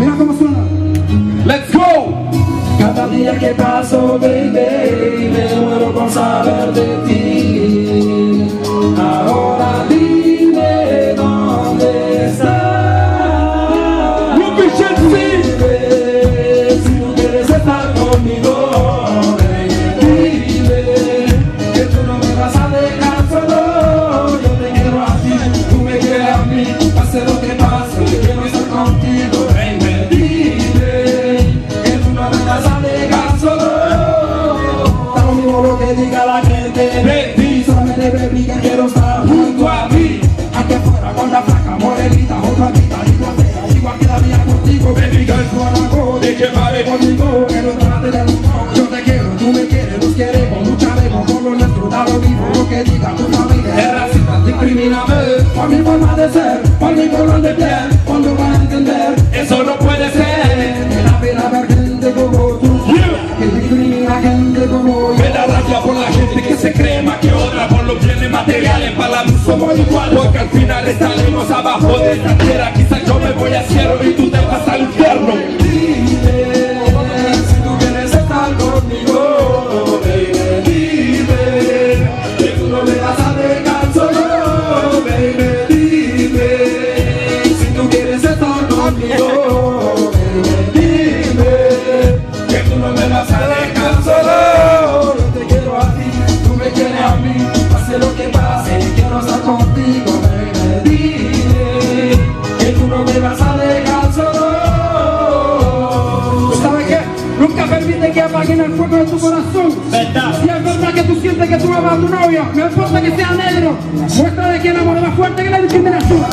Mira cómo suena. Let's go. Cada día que paso, baby, me muero por saber de ti. Ahora dime dónde estás. Ruby Shensi. Si tú quieres estar conmigo, dime que tú no me vas a dejar solo. Yo te quiero a ti, tú me quieres a mí. Pase lo que pase, quiero estar contigo. Diga la gente de ti, solamente baby que quiero estar junto a ti. Aquí afuera con la flaca morenita, otra vida, igual fea, igual que la mía contigo. Baby girl, tú algo de que vale conmigo, que no trate de lujo. Yo te quiero, tú me quieres, nos queremos, lucharemos por lo nuestro, da lo mismo lo que diga tu familia. Es racista, discrimíname por mi forma de ser, por mi color de piel, cuando vas a entender, eso no puede ser. Me da pena ver gente como tú, que discrimina gente como yo. Por la gente que se cree más que otra, por los bienes materiales, para la luz somos iguales, porque al final estaremos abajo de esta tierra. Quizás yo me voy al cielo y tú te vas al infierno. Dime si tú quieres estar conmigo, baby. Dime que tú no me vas a dejar solo, baby. Dime si tú quieres estar conmigo, baby. Dime que tú no me vas a dejar solo. Pase lo que pase, quiero estar contigo, baby. Dime que tú no me vas a dejar solo. ¿Sabes qué? Nunca permite que apaguen el fuego de tu corazón. ¿Verdad? Si es verdad que tú sientes que tú amas a tu novio, no importa que sea negro, muestra de que el amor es más fuerte que la discriminación.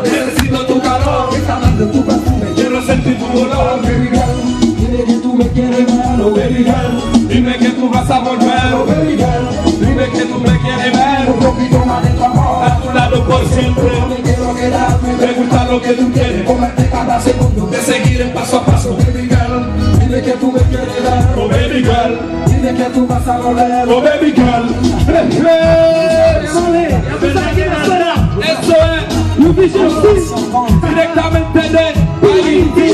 Necesito tu calor, está dando tu perfume, quiero sentir tu olor, baby girl. Dime que tú me quieres ver, oh baby girl. Dime que tú vas a volver, Oh baby girl, dime que tú me quieres ver un poquito más de tu amor. a tu lado por siempre. No me quiero quedarme, Me gusta lo que tú quieres, comerte cada segundo, de seguir en paso a paso. baby girl. Dime que tú me quieres ver, Oh baby girl, dime que tú vas a volver. oh baby girl. Eso es Ruby Shensi. directamente de Haití.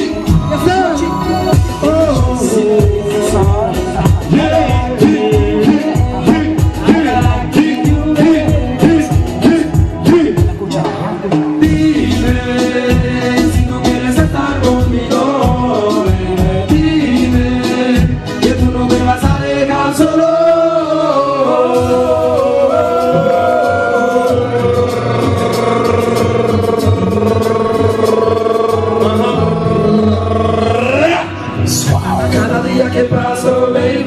Cada día que paso, baby,